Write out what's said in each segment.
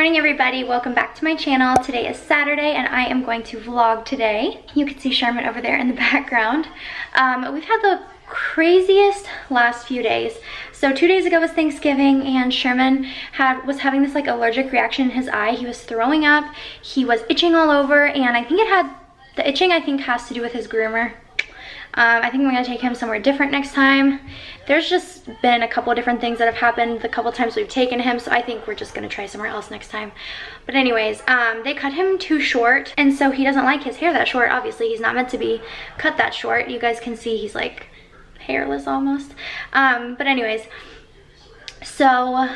morning everybody, welcome back to my channel. Today is Saturday and I am going to vlog today. You can see Sherman over there in the background. We've had the craziest last few days. So 2 days ago was Thanksgiving and Sherman was having this like allergic reaction in his eye. He was throwing up, he was itching all over, and I think the itching has to do with his groomer. I think I'm gonna take him somewhere different next time. There's just been a couple of different things that have happened the couple times we've taken him, so I think we're just gonna try somewhere else next time. But anyways, they cut him too short, and so he doesn't like his hair that short. Obviously, he's not meant to be cut that short. You guys can see he's like hairless almost. But anyways, so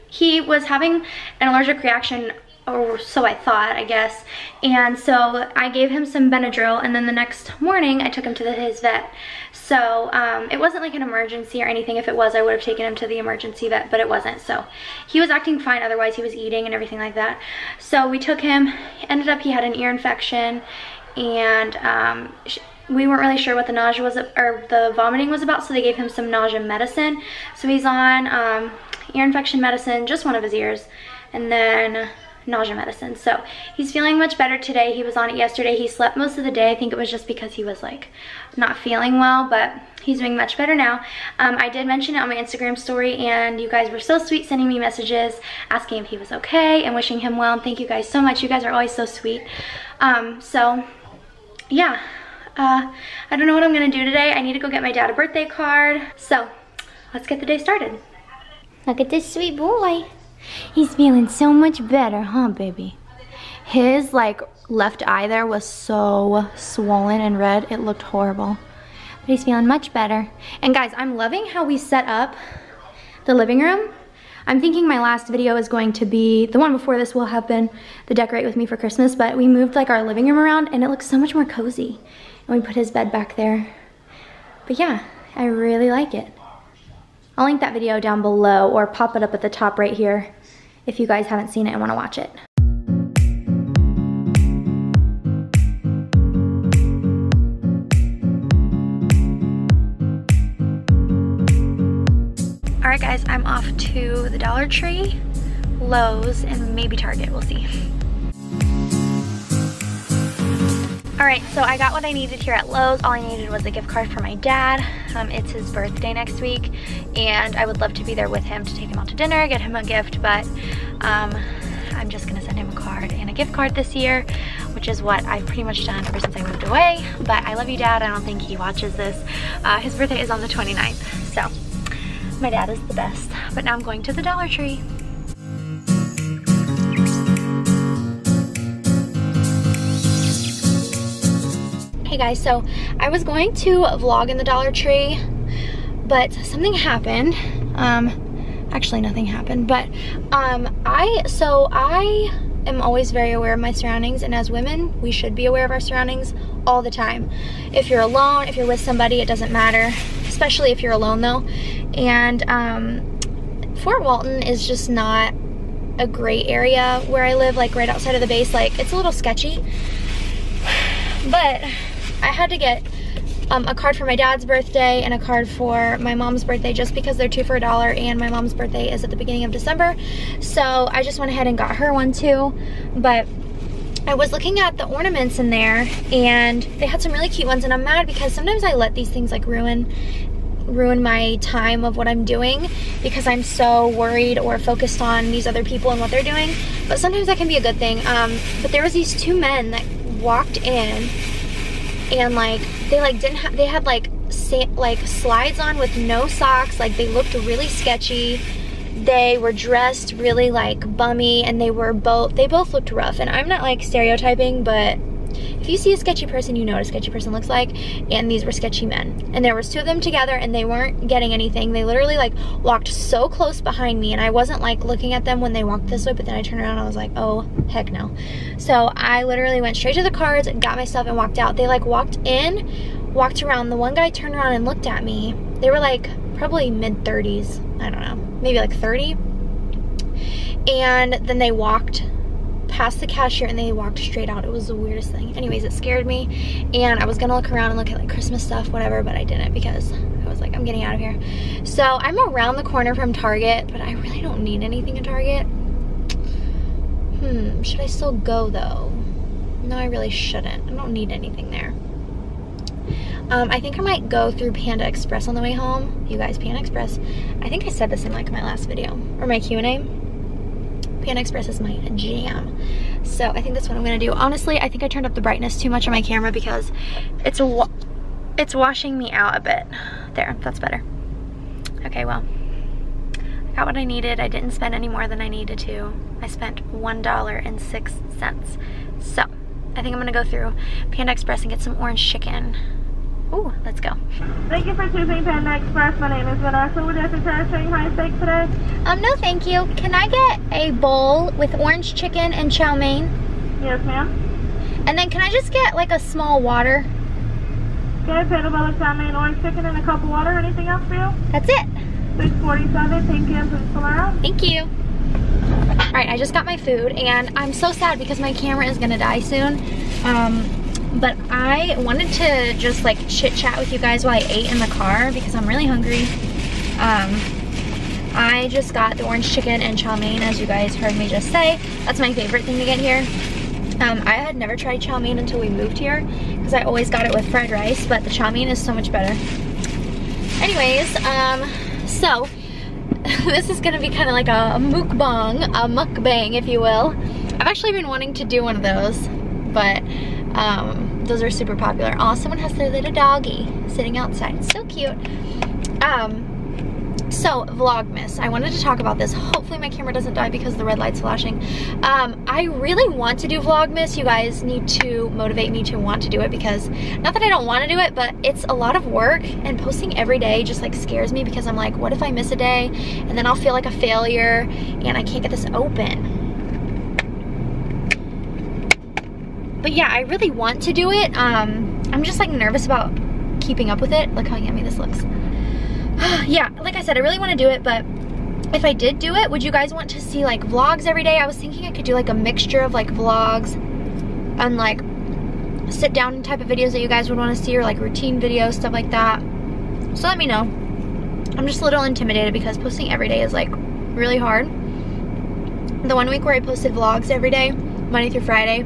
he was having an allergic reaction, or so I thought, I guess. And so I gave him some Benadryl, and then the next morning I took him to his vet. So it wasn't like an emergency or anything. If it was, I would have taken him to the emergency vet, but it wasn't. So he was acting fine, otherwise he was eating and everything like that. So we took him, ended up he had an ear infection, and we weren't really sure what the nausea was, or the vomiting was about, so they gave him some nausea medicine. So he's on ear infection medicine, just one of his ears, and then nausea medicine. So he's feeling much better today. He was on it yesterday. He slept most of the day. I think it was just because he was like not feeling well, but he's doing much better now. I did mention it on my Instagram story, and you guys were so sweet sending me messages asking if he was okay and wishing him well, and thank you guys so much. You guys are always so sweet. So yeah, I don't know what I'm gonna do today. I need to go get my dad a birthday card. So let's get the day started. Look at this sweet boy. He's feeling so much better, huh, baby? His like left eye there was so swollen and red, it looked horrible. But he's feeling much better. And guys, I'm loving how we set up the living room. I'm thinking my last video is going to be, the one before this will have been the decorate with me for Christmas, but we moved like our living room around and it looks so much more cozy. And we put his bed back there. But yeah, I really like it. I'll link that video down below or pop it up at the top right here if you guys haven't seen it and want to watch it. Alright guys, I'm off to the Dollar Tree, Lowe's, and maybe Target, we'll see. Alright, so I got what I needed here at Lowe's. All I needed was a gift card for my dad. It's his birthday next week, and I would love to be there with him to take him out to dinner, get him a gift, but I'm just gonna send him a card and a gift card this year, which is what I've pretty much done ever since I moved away. But I love you, Dad. I don't think he watches this. His birthday is on the 29th, so my dad is the best. But now I'm going to the Dollar Tree. Hey guys, so I was going to vlog in the Dollar Tree, but something happened. Actually nothing happened, but I am always very aware of my surroundings, and as women, we should be aware of our surroundings all the time. If you're alone, if you're with somebody, it doesn't matter, especially if you're alone though. And Fort Walton is just not a great area where I live, like right outside of the base. Like, it's a little sketchy, but I had to get a card for my dad's birthday and a card for my mom's birthday just because they're 2 for $1, and my mom's birthday is at the beginning of December. So I just went ahead and got her one too. But I was looking at the ornaments in there and they had some really cute ones, and I'm mad because sometimes I let these things like ruin my time of what I'm doing because I'm so worried or focused on these other people and what they're doing. But sometimes that can be a good thing. But there was these 2 men that walked in, and like they had like slides on with no socks. Like, they looked really sketchy. They were dressed really like bummy, and they both looked rough. And I'm not like stereotyping, but if you see a sketchy person, you know what a sketchy person looks like. And these were sketchy men, and there was 2 of them together, and they weren't getting anything. They literally like walked so close behind me, and I wasn't like looking at them when they walked this way, but then I turned around and I was like, oh heck no. So I literally went straight to the cards, got my stuff, and walked out. They like walked in, walked around. The one guy turned around and looked at me. They were like probably mid-30s, I don't know, maybe like 30. And then they walked past the cashier and they walked straight out. It was the weirdest thing. Anyways, it scared me, and I was gonna look around and look at like Christmas stuff, whatever, but I didn't because I was like, I'm getting out of here. So I'm around the corner from Target, but I really don't need anything at Target. Should I still go though? No, I really shouldn't. I don't need anything there. I think I might go through Panda Express on the way home. You guys, Panda Express. I think I said this in like my last video or my Q&A. Panda Express is my jam. So I think that's what I'm gonna do. Honestly, I think I turned up the brightness too much on my camera because it's washing me out a bit. There, that's better. Okay, well, I got what I needed. I didn't spend any more than I needed to. I spent $1.06. So I think I'm gonna go through Panda Express and get some orange chicken. Ooh, let's go. Thank you for choosing Panda Express. My name is Vanessa. Would you like to try sharing high steak today? No thank you. Can I get a bowl with orange chicken and chow mein? Yes, ma'am. And then can I just get like a small water? Okay, potato bowl, chow mein, orange chicken, and a cup of water. Anything else for you? That's it. 647. Thank you. Please pull around. Thank you. All right, I just got my food and I'm so sad because my camera is gonna die soon. But I wanted to just like chit chat with you guys while I ate in the car because I'm really hungry. I just got the orange chicken and chow mein, as you guys heard me just say. That's my favorite thing to get here. I had never tried chow mein until we moved here because I always got it with fried rice, but the chow mein is so much better. Anyways, so this is gonna be kind of like a mukbang, if you will. I've actually been wanting to do one of those, but those are super popular. Oh, someone has their little doggy sitting outside. So cute. So Vlogmas, I wanted to talk about this. Hopefully my camera doesn't die because the red light's flashing. I really want to do Vlogmas. You guys need to motivate me to want to do it because, not that I don't want to do it, but it's a lot of work and posting every day just like scares me because I'm like, what if I miss a day and then I'll feel like a failure and I can't get this open. But yeah, I really want to do it. I'm just like nervous about keeping up with it. Look how yummy this looks. Yeah, like I said, I really want to do it, but if I did do it, would you guys want to see like vlogs every day? I was thinking I could do like a mixture of like vlogs and like sit down type of videos that you guys would want to see, or like routine videos, stuff like that. So let me know. I'm just a little intimidated because posting every day is like really hard. The one week where I posted vlogs every day, Monday through Friday,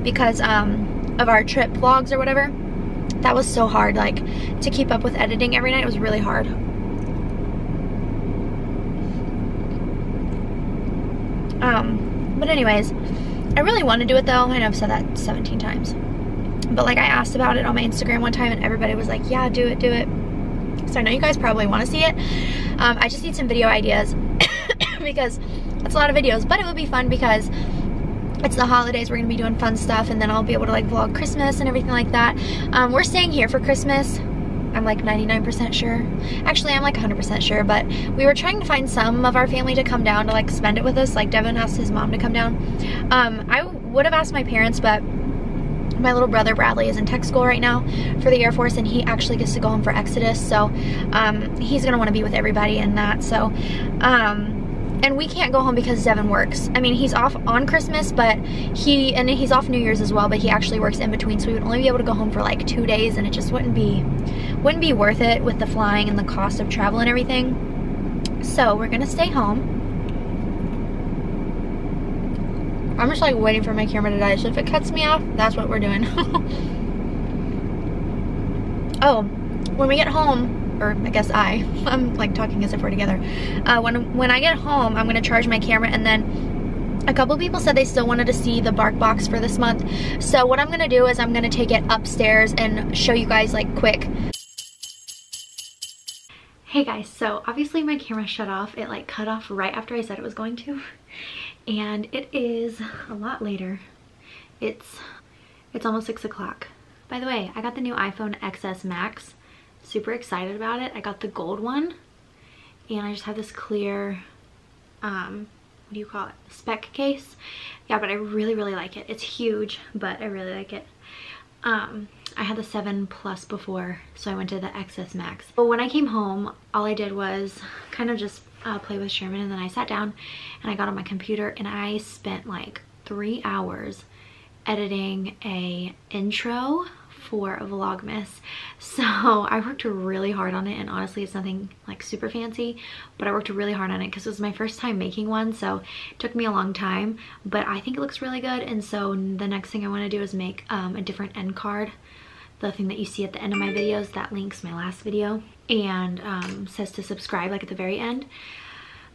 because of our trip vlogs or whatever, that was so hard, like to keep up with editing every night. It was really hard. But anyways, I really want to do it though. I know I've said that 17 times, but like I asked about it on my Instagram one time and everybody was like, yeah, do it, do it. So I know you guys probably want to see it. I just need some video ideas because it's a lot of videos, but it would be fun because it's the holidays. We're gonna be doing fun stuff, and then I'll be able to like vlog Christmas and everything like that. We're staying here for Christmas. I'm like 99% sure. Actually, I'm like 100% sure, but we were trying to find some of our family to come down to like spend it with us. Like Devin asked his mom to come down. I would have asked my parents, but my little brother Bradley is in tech school right now for the Air Force, and he actually gets to go home for Exodus, so he's gonna want to be with everybody in that. So and we can't go home because Devin works. I mean, he's off on Christmas, but he's off New Year's as well, but he actually works in between, so we would only be able to go home for like 2 days, and it just wouldn't be worth it with the flying and the cost of travel and everything. So we're gonna stay home. I'm just like waiting for my camera to die, so if it cuts me off, that's what we're doing. Oh, when we get home, or I guess I'm like talking as if we're together. When I get home, I'm gonna charge my camera, and then a couple people said they still wanted to see the barkbox for this month. So what I'm gonna do is I'm gonna take it upstairs and show you guys like quick. Hey guys, so obviously my camera shut off. It like cut off right after I said it was going to, and it is a lot later. It's almost 6 o'clock. By the way, I got the new iPhone XS Max. Super excited about it. I got the gold one, and I just have this clear what do you call it, spec case. Yeah, but I really like it. It's huge, but I really like it. I had the 7 Plus before, so I went to the XS Max. But when I came home, all I did was kind of just play with Sherman, and then I sat down and I got on my computer and I spent like 3 hours editing a intro for Vlogmas. So I worked really hard on it, and honestly it's nothing like super fancy, but I worked really hard on it because it was my first time making one, so it took me a long time, but I think it looks really good. And so the next thing I want to do is make a different end card, the thing that you see at the end of my videos that links my last video and says to subscribe like at the very end.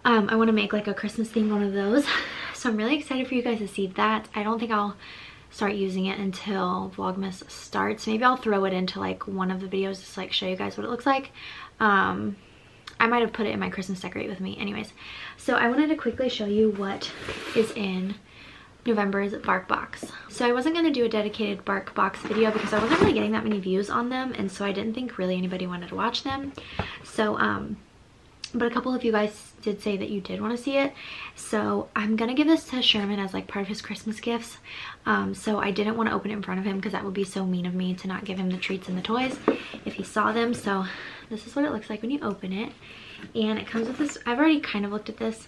I want to make like a Christmas themed one of those, so I'm really excited for you guys to see that. I don't think I'll start using it until Vlogmas starts. Maybe I'll throw it into like one of the videos just to like show you guys what it looks like. I might have put it in my Christmas decorate with me. Anyways, so I wanted to quickly show you what is in November's barkbox. So I wasn't going to do a dedicated barkbox video because I wasn't really getting that many views on them, and so I didn't think really anybody wanted to watch them. So but a couple of you guys did say that you did want to see it, so I'm gonna give this to Sherman as like part of his Christmas gifts. So I didn't want to open it in front of him because that would be so mean of me to not give him the treats and the toys if he saw them. So this is what it looks like when you open it, and it comes with this. I've already kind of looked at this.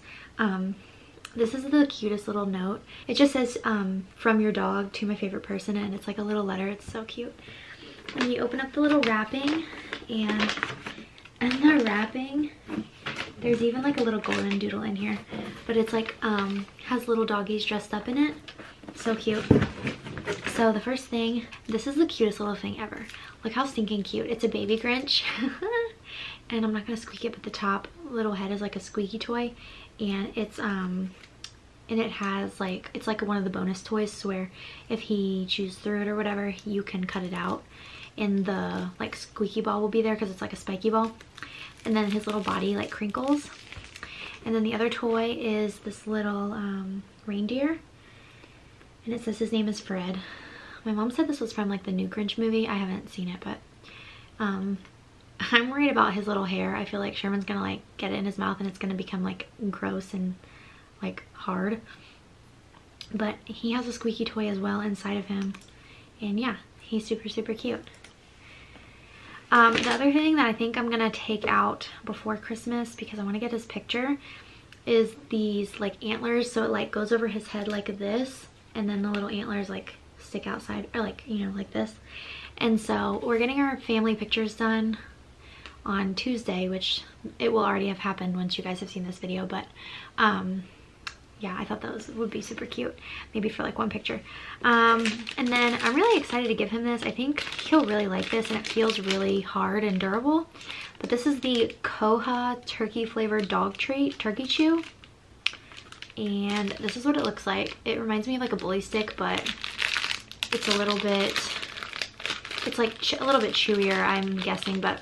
This is the cutest little note. It just says from your dog to my favorite person, and it's like a little letter. It's so cute. And you open up the little wrapping, and in the wrapping there's even like a little golden doodle in here, but it's like has little doggies dressed up in it. So cute. So the first thing, this is the cutest little thing ever. Look how stinking cute. It's a baby Grinch. And I'm not gonna squeak it, but the top little head is like a squeaky toy, and it's and it has like, it's like one of the bonus toys where if he chews through it or whatever, you can cut it out, and the like squeaky ball will be there because it's like a spiky ball. And then his little body like crinkles. And then the other toy is this little reindeer, and it says his name is Fred. My mom said this was from like the new Grinch movie. I haven't seen it, but I'm worried about his little hair. I feel like Sherman's gonna like get it in his mouth and it's gonna become like gross and like hard. But he has a squeaky toy as well inside of him, and yeah, he's super cute. The other thing that I think I'm gonna take out before Christmas, because I want to get his picture, is these like antlers. So it like goes over his head like this, and then the little antlers like stick outside, or like, you know, like this. And so we're getting our family pictures done on Tuesday, which it will already have happened once you guys have seen this video, but yeah, I thought those would be super cute, maybe for like one picture. And then I'm really excited to give him this. I think he'll really like this, and it feels really hard and durable. But this is the Koha turkey flavored dog treat turkey chew, and this is what it looks like. It reminds me of like a bully stick, but it's a little bit, it's like a little bit chewier, I'm guessing, but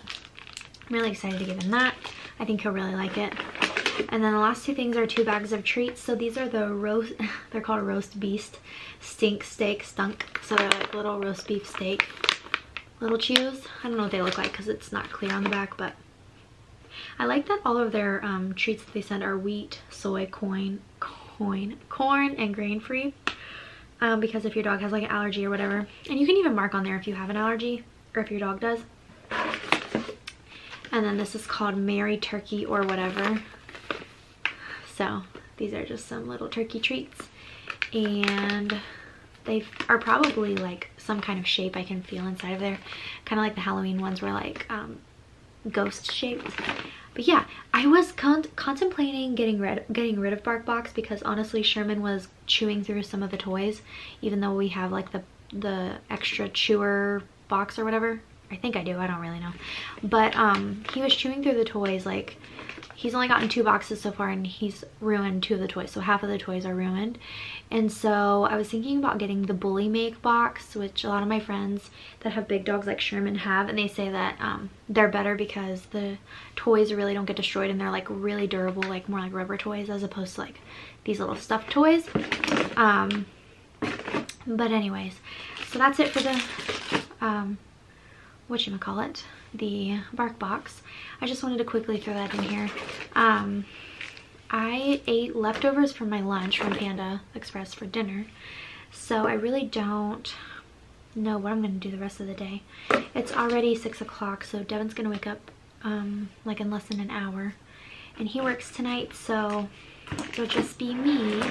I'm really excited to give him that. I think he'll really like it. And then the last two things are 2 bags of treats. So these are the roast, they're called roast beast stink steak stunk. So they're like little roast beef steak little chews. I don't know what they look like because it's not clear on the back, but I like that all of their treats that they send are wheat, soy, corn, and grain free. Because if your dog has like an allergy or whatever, and you can even mark on there if you have an allergy or if your dog does. And then this is called Merry Turkey or whatever. So these are just some little turkey treats, and they are probably like some kind of shape I can feel inside of there, kind of like the Halloween ones were like ghost shaped. But yeah, I was contemplating getting rid of barkbox because honestly Sherman was chewing through some of the toys, even though we have like the extra chewer box or whatever. I think I do, I don't really know, but he was chewing through the toys. Like, he's only gotten 2 boxes so far, and he's ruined 2 of the toys, so half of the toys are ruined. And so I was thinking about getting the Bully Make box, which a lot of my friends that have big dogs like Sherman have, and they say that they're better because the toys really don't get destroyed, and they're like really durable, like more like rubber toys as opposed to like these little stuffed toys. But anyways, so that's it for the whatchamacallit, the bark box. I just wanted to quickly throw that in here. I ate leftovers from my lunch from Panda Express for dinner, so I really don't know what I'm going to do the rest of the day. It's already 6 o'clock, so Devin's going to wake up like in less than an hour, and he works tonight, so it'll just be me.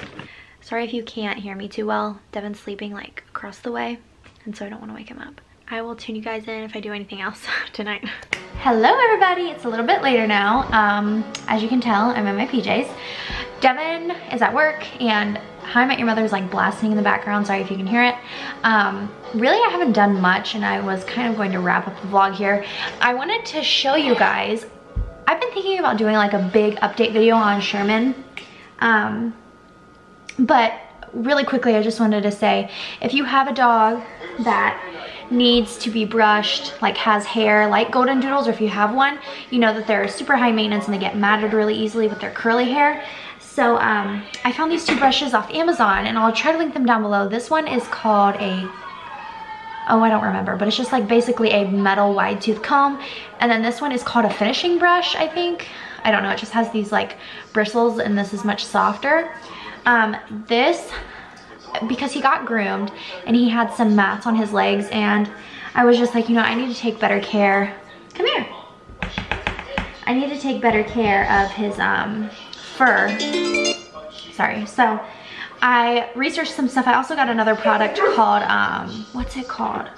Sorry if you can't hear me too well. Devin's sleeping like across the way, and so I don't want to wake him up. I will tune you guys in if I do anything else tonight. Hello everybody, it's a little bit later now. As you can tell, I'm in my PJs. Devin is at work and How I Met Your Mother is like blasting in the background, sorry if you can hear it. Really I haven't done much and I was kind of going to wrap up the vlog here. I wanted to show you guys, I've been thinking about doing like a big update video on Sherman. But really quickly I just wanted to say, if you have a dog that needs to be brushed, like has hair like golden doodles, or if you have one, you know that they're super high maintenance and they get matted really easily with their curly hair. So I found these two brushes off Amazon and I'll try to link them down below. This one is called oh, I don't remember, but it's just like basically a metal wide tooth comb. And then this one is called a finishing brush, I think. I don't know, it just has these like bristles and this is much softer. This, because he got groomed and he had some mats on his legs and I was just like, you know, I need to take better care. Come here. I need to take better care of his fur. Sorry. So I researched some stuff. I also got another product called, what's it called?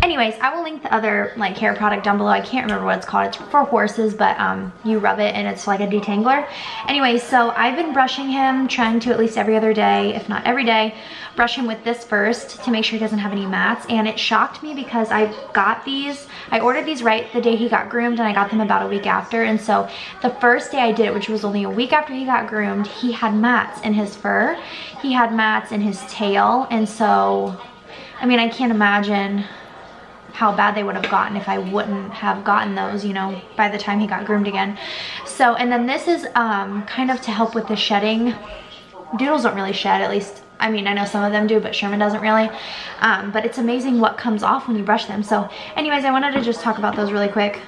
Anyways, I will link the other like hair product down below. I can't remember what it's called. It's for horses, but you rub it and it's like a detangler. Anyways, so I've been brushing him, trying to at least every other day, if not every day, brush him with this first to make sure he doesn't have any mats. And it shocked me because I ordered these right the day he got groomed and I got them about a week after. And so the first day I did it, which was only a week after he got groomed, he had mats in his fur. He had mats in his tail. And so, I mean, I can't imagine how bad they would have gotten if I wouldn't have gotten those, you know, by the time he got groomed again. So, and then this is kind of to help with the shedding. Doodles don't really shed, at least, I mean, I know some of them do, but Sherman doesn't really. But it's amazing what comes off when you brush them. So anyways, I wanted to just talk about those really quick.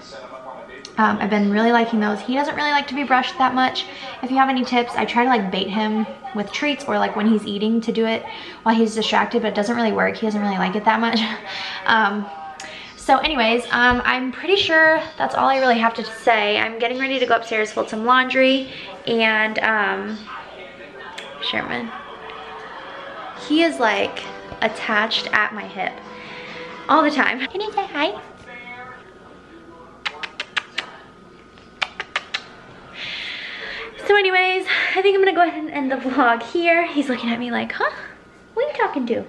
I've been really liking those. He doesn't really like to be brushed that much. If you have any tips, I try to like bait him with treats or like when he's eating to do it while he's distracted, but it doesn't really work. He doesn't really like it that much. So anyways, I'm pretty sure that's all I really have to say. I'm getting ready to go upstairs, fold some laundry, and Sherman, he is like attached at my hip all the time. Can you say hi? So anyways, I think I'm gonna go ahead and end the vlog here. He's looking at me like, huh? Who are you talking to?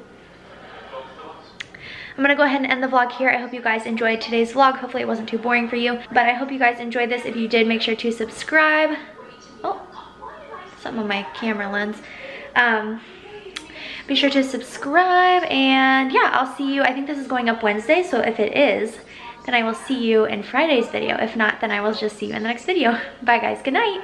I'm gonna go ahead and end the vlog here. I hope you guys enjoyed today's vlog. Hopefully it wasn't too boring for you, but I hope you guys enjoyed this. If you did, make sure to subscribe. Oh, something on my camera lens. Be sure to subscribe, and yeah, I'll see you. I think this is going up Wednesday, so if it is, then I will see you in Friday's video. If not, then I will just see you in the next video. Bye guys, good night.